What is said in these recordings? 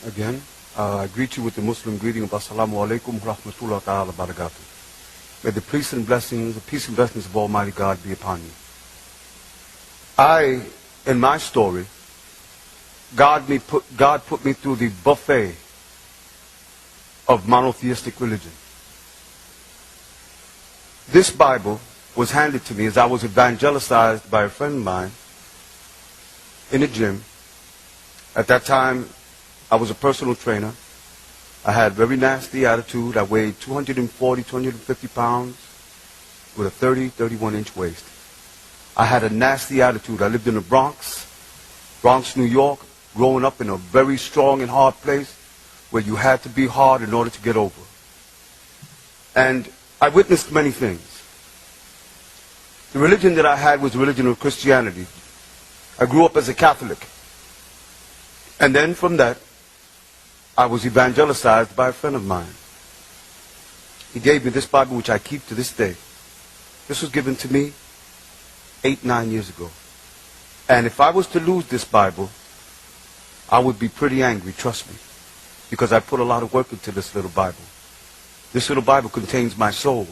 again. I greet you with the Muslim greeting of Assalamu alaikum wa rahmatullahi ta'ala barakatuh. May the peace and blessings of Almighty God be upon you. In my story, God put me through the buffet of monotheistic religion. This Bible was handed to me as I was evangelized by a friend of mine in a gym. At that time, I was a personal trainer. I had very nasty attitude. I weighed 240, 250 pounds with a 30, 31-inch waist. I had a nasty attitude. I lived in the Bronx, New York, growing up in a very strong and hard place where you had to be hard in order to get over. And I witnessed many things. The religion that I had was the religion of Christianity. I grew up as a Catholic. And then from that, I was evangelized by a friend of mine. He gave me this Bible, which I keep to this day. This was given to me 8, 9 years ago. And if I was to lose this Bible, I would be pretty angry, trust me. Because I put a lot of work into this little Bible. This little Bible contains my soul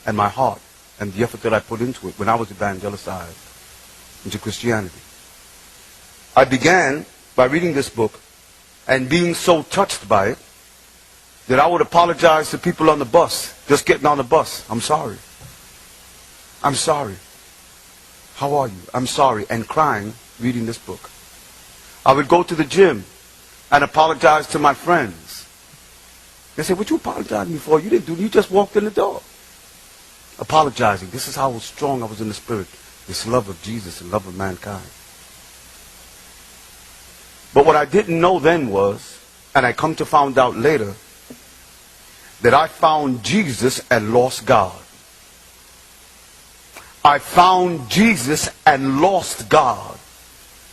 and my heart and the effort that I put into it when I was evangelized into Christianity. I began by reading this book and being so touched by it that I would apologize to people on the bus, just getting on the bus. I'm sorry. I'm sorry. How are you? I'm sorry. And crying, reading this book. I would go to the gym and apologize to my friends. They said, what you apologizing for? You didn't do it. You just walked in the door. Apologizing. This is how strong I was in the spirit. This love of Jesus and love of mankind. But what I didn't know then was, and I come to find out later, that I found Jesus and lost God. I found Jesus and lost God.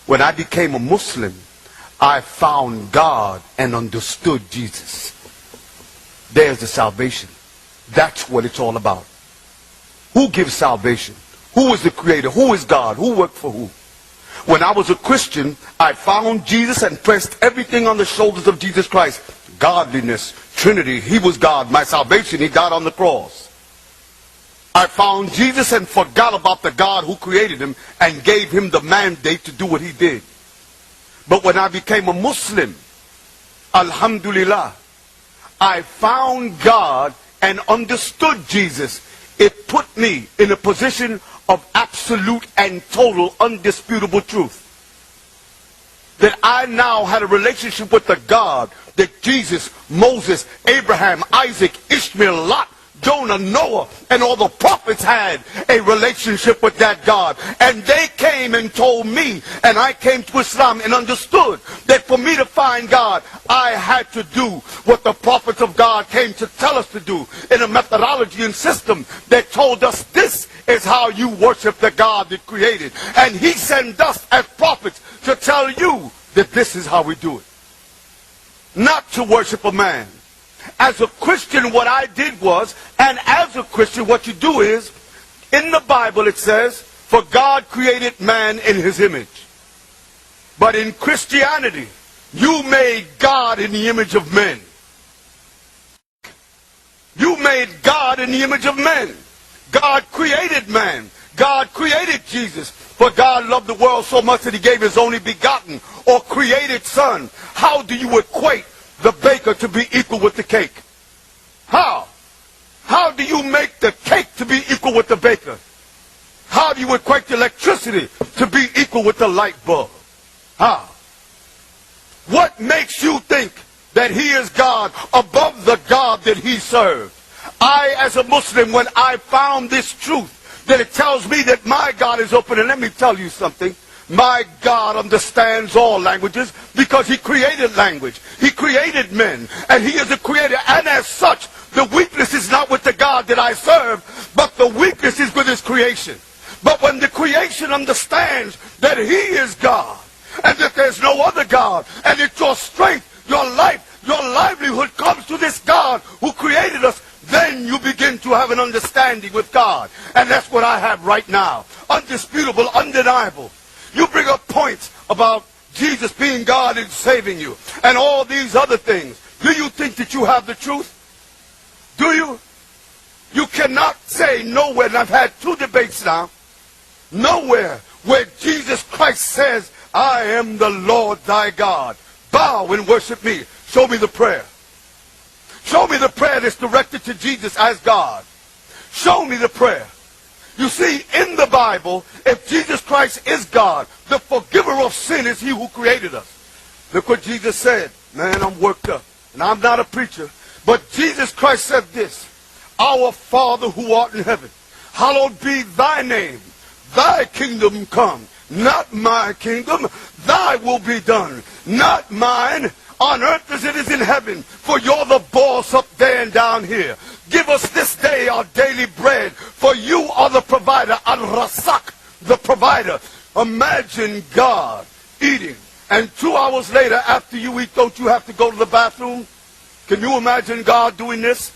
When I became a Muslim, I found God and understood Jesus. There's the salvation. That's what it's all about. Who gives salvation? Who is the creator? Who is God? Who worked for who? When I was a Christian, I found Jesus and pressed everything on the shoulders of Jesus Christ. Godliness, Trinity, He was God. My salvation, He died on the cross. I found Jesus and forgot about the God who created Him and gave Him the mandate to do what He did. But when I became a Muslim, Alhamdulillah, I found God and understood Jesus. It put me in a position of absolute and total undisputable truth. That I now had a relationship with the God that Jesus, Moses, Abraham, Isaac, Ishmael, Lot, Jonah, Noah, and all the prophets had a relationship with that God. And they came and told me, and I came to Islam and understood that for me to find God, I had to do what the prophets of God came to tell us to do in a methodology and system that told us this is how you worship the God that created. And He sent us as prophets to tell you that this is how we do it. Not to worship a man. As a Christian, what I did was, and as a Christian, what you do is, in the Bible it says, for God created man in His image. But in Christianity, you made God in the image of men. You made God in the image of men. God created man. God created Jesus. For God loved the world so much that He gave His only begotten or created Son. How do you equate the baker to be equal with the cake? How? How do you make the cake to be equal with the baker? How do you equate the electricity to be equal with the light bulb? How? What makes you think that He is God above the God that He served? I, as a Muslim, when I found this truth, that it tells me that my God is open, and let me tell you something. My God understands all languages because He created language. He created men, and He is a creator. And as such, the weakness is not with the God that I serve, but the weakness is with His creation. But when the creation understands that He is God, and that there's no other God, and that your strength, your life, your livelihood comes to this God who created us, then you begin to have an understanding with God. And that's what I have right now. Undisputable, undeniable. You bring up points about Jesus being God and saving you, and all these other things, do you think that you have the truth? Do you? You cannot say nowhere, and I've had 2 debates now, nowhere where Jesus Christ says, I am the Lord thy God. Bow and worship me. Show me the prayer. Show me the prayer that's directed to Jesus as God. Show me the prayer. You see, in the Bible, if Jesus Christ is God, the forgiver of sin is he who created us. Look what Jesus said. Man, I'm worked up. And I'm not a preacher. But Jesus Christ said this. Our Father who art in heaven, hallowed be thy name. Thy kingdom come. Not my kingdom. Thy will be done. Not mine. On earth as it is in heaven. For you're the boss up there and down here. Give us this day our daily bread. For you are the provider. Al-Rasak, the provider. Imagine God eating. And 2 hours later, after you eat, don't you have to go to the bathroom? Can you imagine God doing this?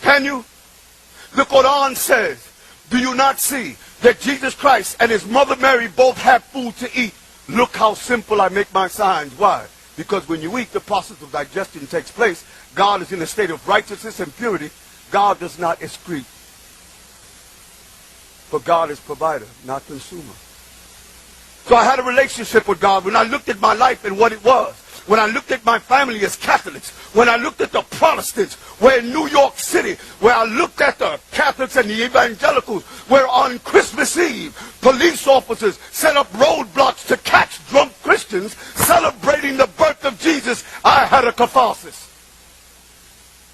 Can you? The Quran says, do you not see that Jesus Christ and his mother Mary both have food to eat? Look how simple I make my signs. Why? Because when you eat, the process of digestion takes place. God is in a state of righteousness and purity. God does not excrete. For God is provider, not consumer. So I had a relationship with God when I looked at my life and what it was. When I looked at my family as Catholics, when I looked at the Protestants, where in New York City, where I looked at the Catholics and the evangelicals, where on Christmas Eve, police officers set up roadblocks to catch drunk Christians celebrating the birth of Jesus, I had a catharsis.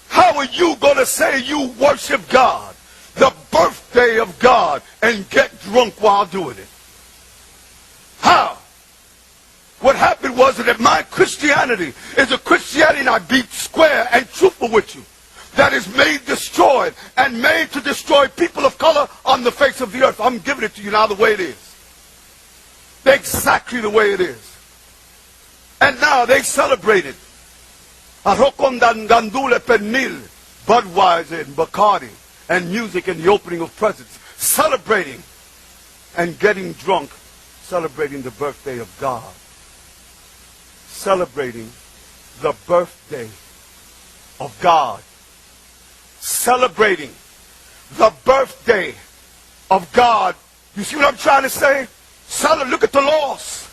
How are you going to say you worship God, the birthday of God, and get drunk while doing it? How? What happened was that my Christianity is a Christianity, and I be square and truthful with you, that is made destroyed and made to destroy people of color on the face of the earth. I'm giving it to you now the way it is. Exactly the way it is. And now they celebrated Arrokondan Gandule Pernil, Budweiser and Bacardi, and music and the opening of presents, celebrating and getting drunk, celebrating the birthday of God. Celebrating the birthday of God. Celebrating the birthday of God. You see what I'm trying to say? Look at the loss.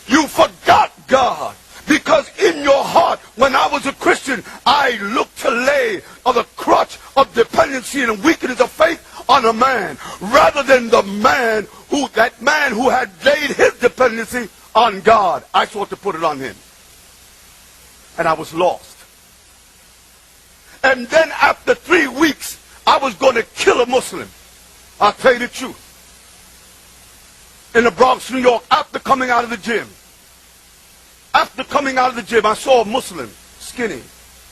You forgot God. Because in your heart, when I was a Christian, I looked to lay on the crutch of dependency and weakness of faith on a man, rather than that man who had laid his dependency on God. I sought to put it on him. And I was lost. And then after 3 weeks, I was going to kill a Muslim. I'll tell you the truth. In the Bronx, New York, after coming out of the gym. After coming out of the gym, I saw a Muslim, skinny,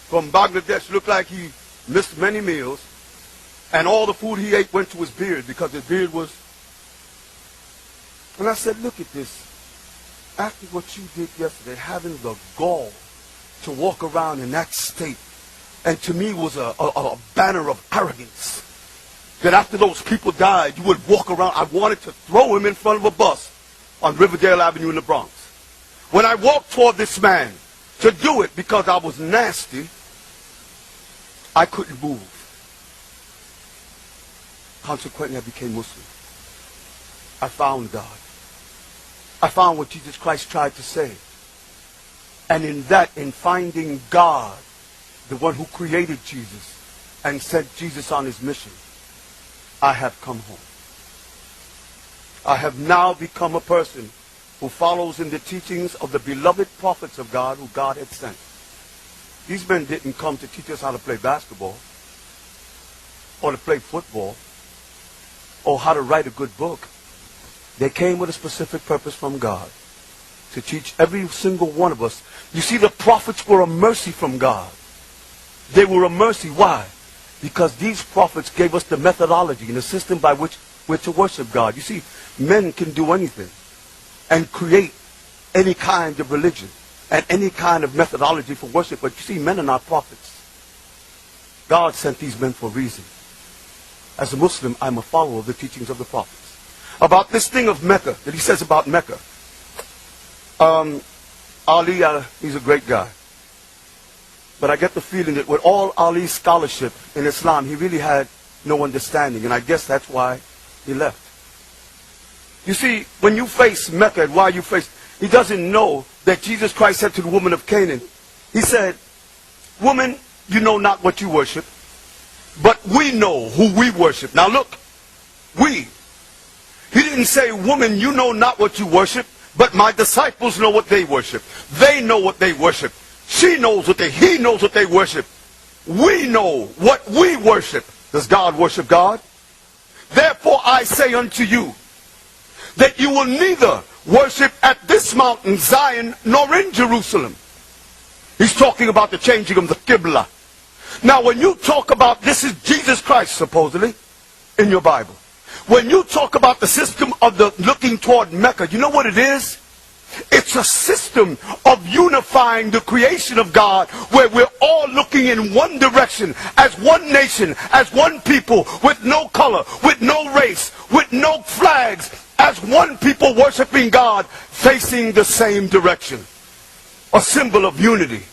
from Bangladesh, looked like he missed many meals. And all the food he ate went to his beard, because his beard was... And I said, look at this. After what you did yesterday, having the gall to walk around in that state, and to me was a banner of arrogance, that after those people died, you would walk around. I wanted to throw him in front of a bus on Riverdale Avenue in the Bronx. When I walked toward this man to do it, because I was nasty, I couldn't move. Consequently, I became Muslim. I found God. I found what Jesus Christ tried to say. And in finding God, the one who created Jesus and sent Jesus on his mission, I have come home. I have now become a person who follows in the teachings of the beloved prophets of God who God had sent. These men didn't come to teach us how to play basketball or to play football or how to write a good book. They came with a specific purpose from God to teach every single one of us. You see, the prophets were a mercy from God. They were a mercy. Why? Because these prophets gave us the methodology and the system by which we're to worship God. You see, men can do anything and create any kind of religion and any kind of methodology for worship. But you see, men are not prophets. God sent these men for a reason. As a Muslim, I'm a follower of the teachings of the prophets. about this thing of Mecca, that he says about Mecca. Ali, he's a great guy. But I get the feeling that with all Ali's scholarship in Islam, he really had no understanding. And I guess that's why he left. You see, when you face Mecca and why you face, he doesn't know that Jesus Christ said to the woman of Canaan, he said, woman, you know not what you worship, but we know who we worship. Now look, we. He didn't say, woman, you know not what you worship, but my disciples know what they worship. They know what they worship. He knows what they worship. We know what we worship. Does God worship God? Therefore I say unto you, that you will neither worship at this mountain, Zion, nor in Jerusalem. He's talking about the changing of the Qibla. Now when you talk about, this is Jesus Christ supposedly, in your Bible. When you talk about the system of the looking toward Mecca, you know what it is? It's a system of unifying the creation of God, where we're all looking in one direction, as one nation, as one people, with no color, with no race, with no flags, as one people worshiping God, facing the same direction. A symbol of unity,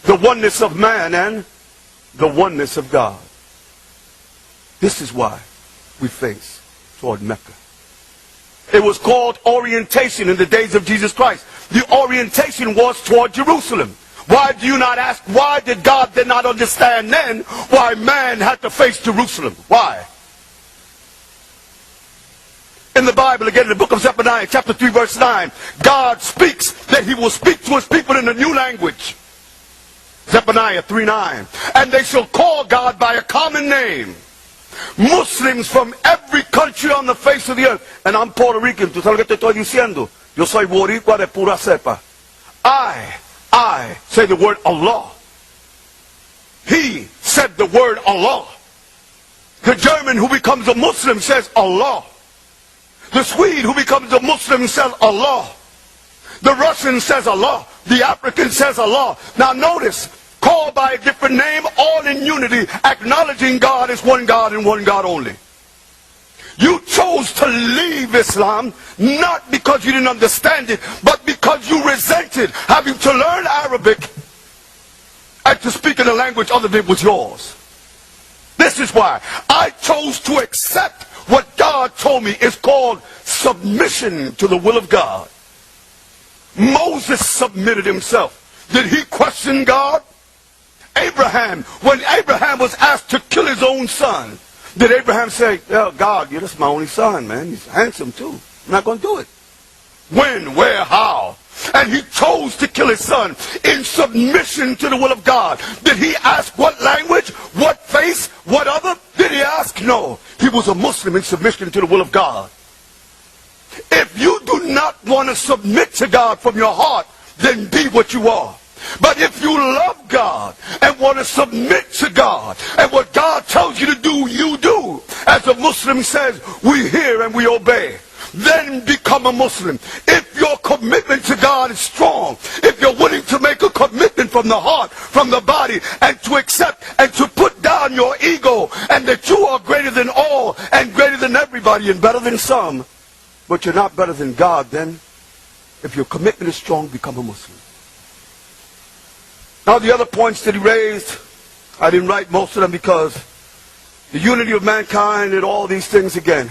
the oneness of man and the oneness of God. This is why we face toward Mecca. It was called orientation in the days of Jesus Christ. The orientation was toward Jerusalem. Why do you not ask, why did God then not understand then why man had to face Jerusalem? Why? In the Bible, again in the book of Zephaniah, chapter 3, verse 9, God speaks that he will speak to his people in a new language. Zephaniah 3:9. And they shall call God by a common name. Muslims from every country on the face of the earth. And I'm Puerto Rican. ¿Tú sabes lo que te estoy diciendo? Yo soy boricua de pura cepa. I say the word Allah. He said the word Allah. The German who becomes a Muslim says Allah. The Swede who becomes a Muslim says Allah. The Russian says Allah. The African says Allah. Now notice, called by a different name, all in unity, acknowledging God as one God and one God only. You chose to leave Islam, not because you didn't understand it, but because you resented having to learn Arabic and to speak in a language other than was yours. This is why I chose to accept what God told me is called submission to the will of God. Moses submitted himself. Did he question God? Abraham, when Abraham was asked to kill his own son, did Abraham say, oh, God, yeah, that's my only son, man. He's handsome too. I'm not going to do it. When, where, how? And he chose to kill his son in submission to the will of God. Did he ask what language, what face, what other? Did he ask? No. He was a Muslim in submission to the will of God. If you do not want to submit to God from your heart, then be what you are. But if you love God and want to submit to God, and what God tells you to do, you do. As a Muslim says, we hear and we obey. Then become a Muslim. If your commitment to God is strong, if you're willing to make a commitment from the heart, from the body, and to accept and to put down your ego, and that you are greater than all and greater than everybody and better than some, but you're not better than God, then if your commitment is strong, become a Muslim. Now the other points that he raised, I didn't write most of them because the unity of mankind and all these things again.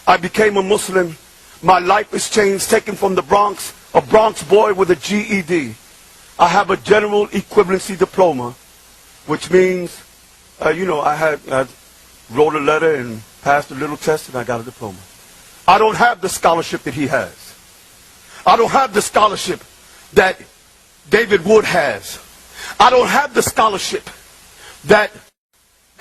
I became a Muslim. My life is changed, taken from the Bronx, a Bronx boy with a GED. I have a general equivalency diploma, which means, I wrote a letter and passed a little test and I got a diploma. I don't have the scholarship that he has. I don't have the scholarship that David Wood has. I don't have the scholarship that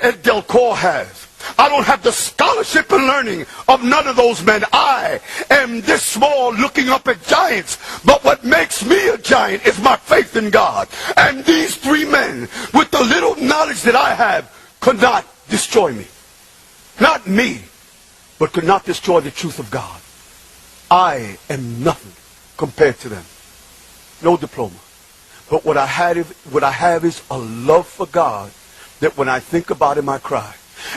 Ed Delcourt has. I don't have the scholarship and learning of none of those men. I am this small looking up at giants. But what makes me a giant is my faith in God. And these three men, with the little knowledge that I have, could not destroy me. Not me, but could not destroy the truth of God. I am nothing compared to them. No diploma. But what I have is a love for God that when I think about him, I cry.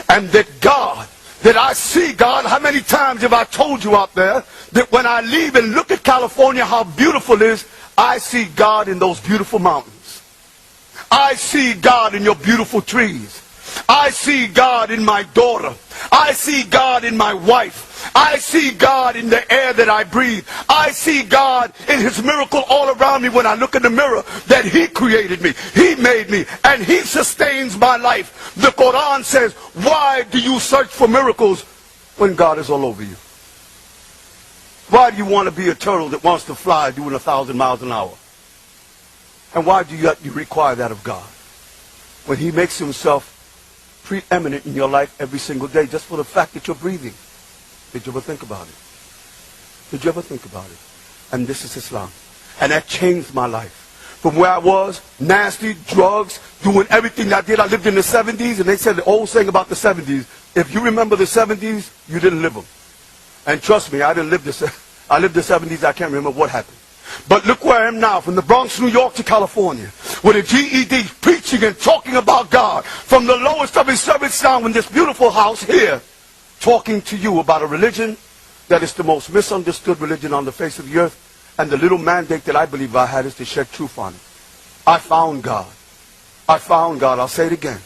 And that God that I see God. How many times have I told you out there that when I leave and look at California, how beautiful it is, I see God in those beautiful mountains. I see God in your beautiful trees. I see God in my daughter. I see God in my wife. I see God in the air that I breathe. I see God in his miracle all around me when I look in the mirror, that he created me, he made me, and he sustains my life. The Quran says, why do you search for miracles when God is all over you? Why do you want to be a turtle that wants to fly doing 1,000 miles an hour? And why do you require that of God when he makes himself preeminent in your life every single day just for the fact that you're breathing? Did you ever think about it? Did you ever think about it? And this is Islam. And that changed my life. From where I was, nasty, drugs, doing everything I did. I lived in the 70s, and they said the old saying about the 70s, if you remember the 70s, you didn't live them. And trust me, I lived the 70s, I can't remember what happened. But look where I am now, from the Bronx, New York to California, with a GED, preaching and talking about God, from the lowest of his servants down in this beautiful house here, talking to you about a religion that is the most misunderstood religion on the face of the earth, and the little mandate that I believe I had is to shed truth on it. I found God. I found God. I'll say it again.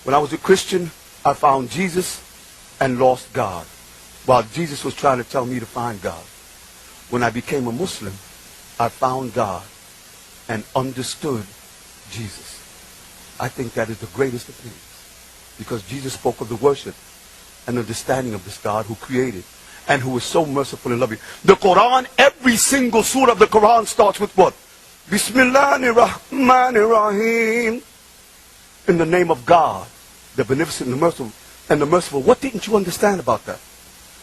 When I was a Christian, I found Jesus and lost God, while Jesus was trying to tell me to find God. When I became a Muslim, I found God and understood Jesus. I think that is the greatest of things, because Jesus spoke of the worship and understanding of this God who created and who is so merciful and loving. The Quran, every single surah of the Quran starts with what? Bismillahir Rahmanir Rahim. In the name of God, the beneficent and the merciful. What didn't you understand about that?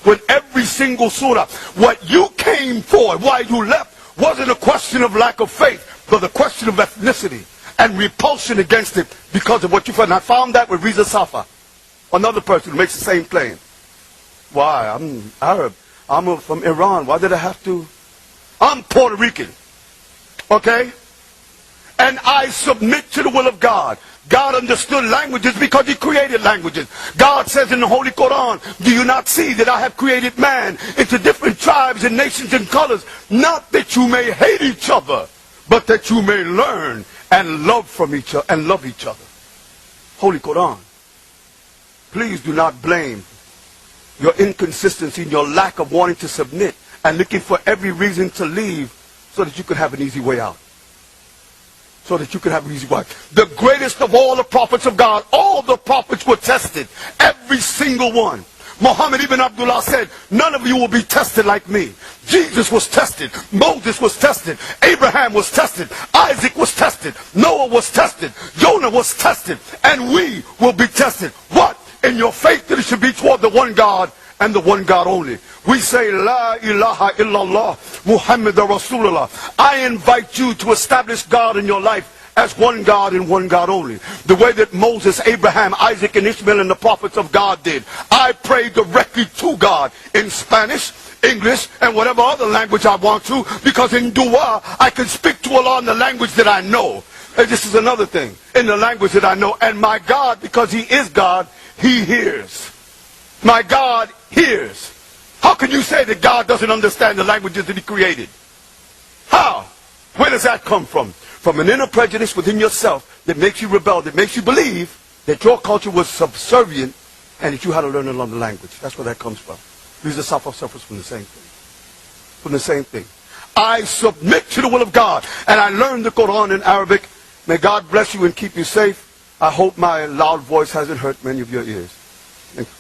When every single surah, what you came for, why you left, wasn't a question of lack of faith, but a question of ethnicity and repulsion against it because of what you found. And I found that with Riza Safa, another person who makes the same claim. Why? I'm Arab. I'm from Iran. Why did I have to? I'm Puerto Rican. Okay? And I submit to the will of God. God understood languages because he created languages. God says in the Holy Quran, do you not see that I have created man into different tribes and nations and colors, not that you may hate each other, but that you may learn and love from each other and love each other. Holy Quran. Please do not blame your inconsistency and your lack of wanting to submit and looking for every reason to leave so that you could have an easy way out. So that you could have an easy way out. The greatest of all the prophets of God, all the prophets were tested. Every single one. Muhammad ibn Abdullah said, none of you will be tested like me. Jesus was tested. Moses was tested. Abraham was tested. Isaac was tested. Noah was tested. Jonah was tested. And we will be tested. What? In your faith that it should be toward the one God and the one God only. We say, La ilaha illallah, Muhammad Rasulullah. I invite you to establish God in your life as one God and one God only. The way that Moses, Abraham, Isaac, and Ishmael and the prophets of God did. I pray directly to God in Spanish, English, and whatever other language I want to, because in dua, I can speak to Allah in the language that I know. And this is another thing, in the language that I know. And my God, because he is God, he hears. My God hears. How can you say that God doesn't understand the languages that he created? How? Where does that come from? From an inner prejudice within yourself that makes you rebel, that makes you believe that your culture was subservient and that you had to learn another language. That's where that comes from. Riza Safa suffers from the same thing. From the same thing. I submit to the will of God, and I learned the Quran in Arabic. May God bless you and keep you safe. I hope my loud voice hasn't hurt many of your ears. Thank you.